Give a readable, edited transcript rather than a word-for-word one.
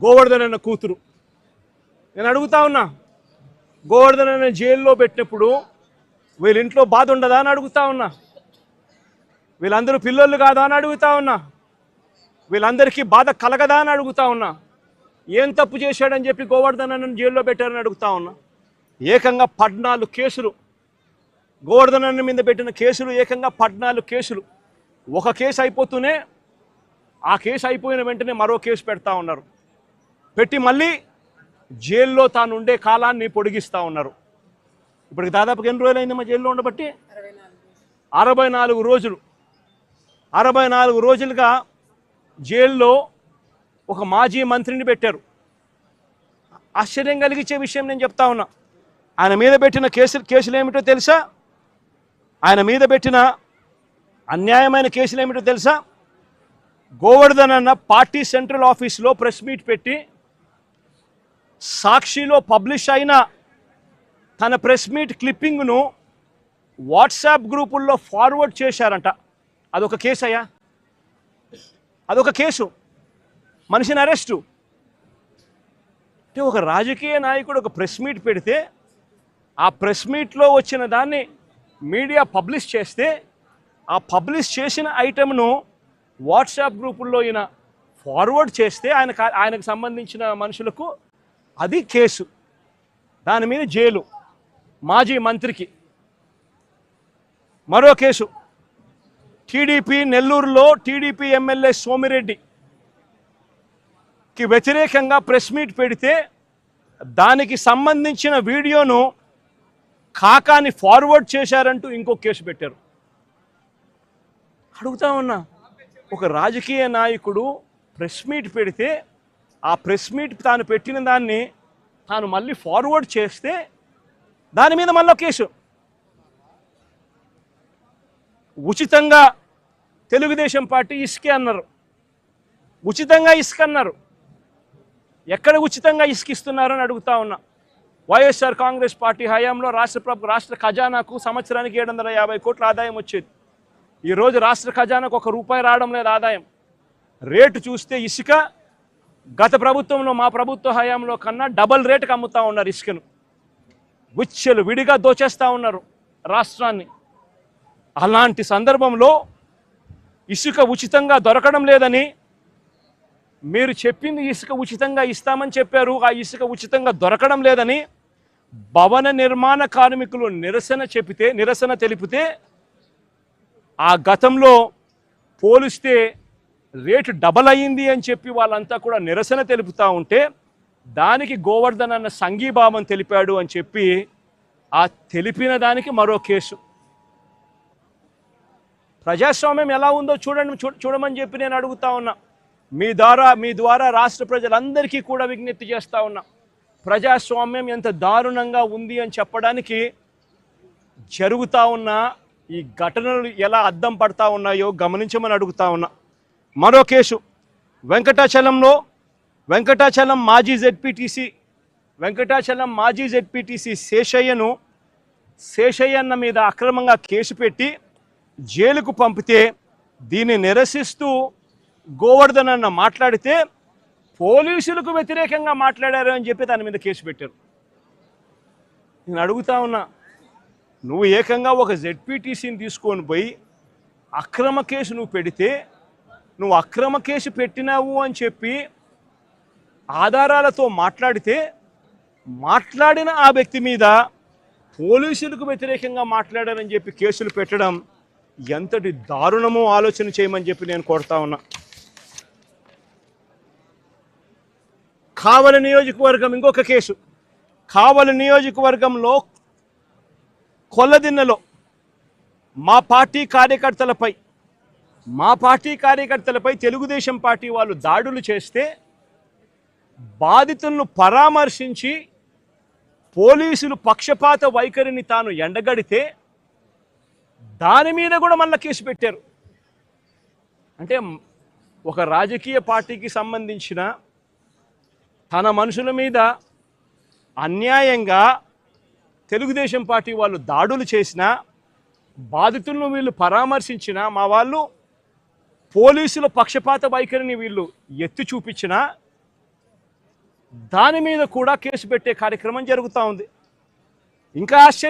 గోవర్ధన్ అన్న కూతురు. నేను అడుగుతా ఉన్నా, గోవర్ధన్ అన్న జైల్లో పెట్టినప్పుడు వీళ్ళ ఇంట్లో బాధ ఉండదా అని అడుగుతా ఉన్నా. వీళ్ళందరూ పిల్లలు కాదా అని అడుగుతా ఉన్నా. వీళ్ళందరికీ బాధ కలగదా అని అడుగుతా ఉన్నా. ఏం తప్పు చేశాడని చెప్పి గోవర్ధన్ అన్నను జైల్లో పెట్టారని అడుగుతా ఉన్నా. ఏకంగా 14 కేసులు, గోవర్ధన్ అన్న మీద పెట్టిన కేసులు ఏకంగా 14 కేసులు. ఒక కేసు అయిపోతూనే ఆ కేసు అయిపోయిన వెంటనే మరో కేసు పెడతా ఉన్నారు. పెట్టి మళ్ళీ జైల్లో తాను ఉండే కాలాన్ని పొడిగిస్తూ ఉన్నారు. ఇప్పటికి దాదాపుగా ఎన్ని రోజులు అయిందమ్మా జైల్లో ఉండబట్టి? 64 రోజులు. 64 రోజులుగా జైల్లో ఒక మాజీ మంత్రిని పెట్టారు. ఆశ్చర్యం కలిగించే విషయం నేను చెప్తా ఉన్నా. ఆయన మీద పెట్టిన కేసులు ఏమిటో తెలుసా? ఆయన మీద పెట్టిన అన్యాయమైన కేసులు ఏమిటో తెలుసా? గోవర్ధన్ అన్న పార్టీ సెంట్రల్ ఆఫీస్లో ప్రెస్ మీట్ పెట్టి సాక్షిలో పబ్లిష్ అయిన తన ప్రెస్ మీట్ క్లిప్పింగ్ను వాట్సాప్ గ్రూపుల్లో ఫార్వర్డ్ చేశారంట. అదొక కేసు అయ్యా, అదొక కేసు. మనిషిని అరెస్టు. అంటే ఒక రాజకీయ నాయకుడు ఒక ప్రెస్ మీట్ పెడితే ఆ ప్రెస్ మీట్లో వచ్చిన దాన్ని మీడియా పబ్లిష్ చేస్తే ఆ పబ్లిష్ చేసిన ఐటెంను వాట్సాప్ గ్రూపుల్లో ఈయన ఫార్వర్డ్ చేస్తే ఆయనకు సంబంధించిన మనుషులకు అది కేసు. దాని మీద జైలు. మాజీ మంత్రికి మరో కేసు. టీడీపీ నెల్లూరులో టీడీపీ ఎమ్మెల్యే సోమిరెడ్డికి వ్యతిరేకంగా ప్రెస్ మీట్ పెడితే దానికి సంబంధించిన వీడియోను కాకాని ఫార్వర్డ్ చేశారంటూ ఇంకో కేసు పెట్టారు. అడుగుతా ఉన్నా, ఒక రాజకీయ నాయకుడు ప్రెస్ మీట్ పెడితే ఆ ప్రెస్ మీట్ తాను పెట్టిన దాన్ని తాను మళ్ళీ ఫార్వర్డ్ చేస్తే దాని మీద మళ్ళీ కేసు. ఉచితంగా తెలుగుదేశం పార్టీ ఇసుకే అన్నారు. ఉచితంగా ఇసుక అన్నారు. ఎక్కడ ఉచితంగా ఇసుకిస్తున్నారని అడుగుతా ఉన్నా. వైఎస్ఆర్ కాంగ్రెస్ పార్టీ హయాంలో రాష్ట్ర ఖజానాకు సంవత్సరానికి 750 కోట్ల ఆదాయం వచ్చేది. ఈరోజు రాష్ట్ర ఖజానాకు ₹1 రావడం లేదు ఆదాయం. రేటు చూస్తే ఇసుక గత ప్రభుత్వంలో మా ప్రభుత్వ హయాంలో కన్నా డబల్ రేటుకి అమ్ముతూ ఉన్నారు ఇసుకను. గుచ్చెలు విడిగా దోచేస్తూ ఉన్నారు రాష్ట్రాన్ని. అలాంటి సందర్భంలో ఇసుక ఉచితంగా దొరకడం లేదని, మీరు చెప్పింది ఇసుక ఉచితంగా ఇస్తామని చెప్పారు, ఆ ఇసుక ఉచితంగా దొరకడం లేదని భవన నిర్మాణ కార్మికులు నిరసన తెలిపితే ఆ గతంలో పోలిస్తే రేటు డబల్ అయ్యింది అని చెప్పి వాళ్ళంతా కూడా నిరసన తెలుపుతూ ఉంటే దానికి గోవర్ధన్ అన్న సంఘీభావం తెలిపాడు అని చెప్పి ఆ తెలిపిన దానికి మరో కేసు. ప్రజాస్వామ్యం ఎలా ఉందో చూడమని చెప్పి నేను అడుగుతా ఉన్నా. మీ ద్వారా రాష్ట్ర ప్రజలందరికీ కూడా విజ్ఞప్తి చేస్తూ ఉన్నా. ప్రజాస్వామ్యం ఎంత దారుణంగా ఉంది అని చెప్పడానికి జరుగుతూ ఉన్న ఈ ఘటనలు ఎలా అద్దం పడతా ఉన్నాయో గమనించమని అడుగుతా ఉన్నా. మరో కేసు వెంకటాచలం మాజీ జెడ్పీటీసీ శేషయ్యన్న మీద అక్రమంగా కేసు పెట్టి జైలుకు పంపితే దీన్ని నిరసిస్తూ గోవర్ధన్ అన్న మాట్లాడితే పోలీసులకు వ్యతిరేకంగా మాట్లాడారు అని చెప్పి దాని మీద కేసు పెట్టారు. నేను అడుగుతా ఉన్నా, నువ్వు ఏకంగా ఒక జెడ్పీటీసీని తీసుకొని పోయి అక్రమ కేసు నువ్వు పెడితే, నువ్వు అక్రమ కేసు పెట్టినావు అని చెప్పి ఆధారాలతో మాట్లాడిన ఆ వ్యక్తి మీద పోలీసులకు వ్యతిరేకంగా మాట్లాడారని చెప్పి కేసులు పెట్టడం ఎంతటి దారుణమో ఆలోచన చేయమని చెప్పి నేను కోరుతా ఉన్నా. కావలి నియోజకవర్గం ఇంకొక కేసు. కావలి నియోజకవర్గంలో కొల్లదిన్నెలో మా పార్టీ కార్యకర్తలపై తెలుగుదేశం పార్టీ వాళ్ళు దాడులు చేస్తే బాధితులను పరామర్శించి పోలీసులు పక్షపాత వైఖరిని తాను ఎండగడితే దాని మీద కూడా మళ్ళీ కేసు పెట్టారు. అంటే ఒక రాజకీయ పార్టీకి సంబంధించిన తన మనుషుల మీద అన్యాయంగా తెలుగుదేశం పార్టీ వాళ్ళు దాడులు చేసినా, బాధితులను వీళ్ళు పరామర్శించినా, మా వాళ్ళు పోలీసుల పక్షపాత వైఖరిని వీళ్ళు ఎత్తి చూపించినా దాని మీద కూడా కేసు పెట్టే కార్యక్రమం జరుగుతూ ఉంది. ఇంకా ఆశ్చర్యం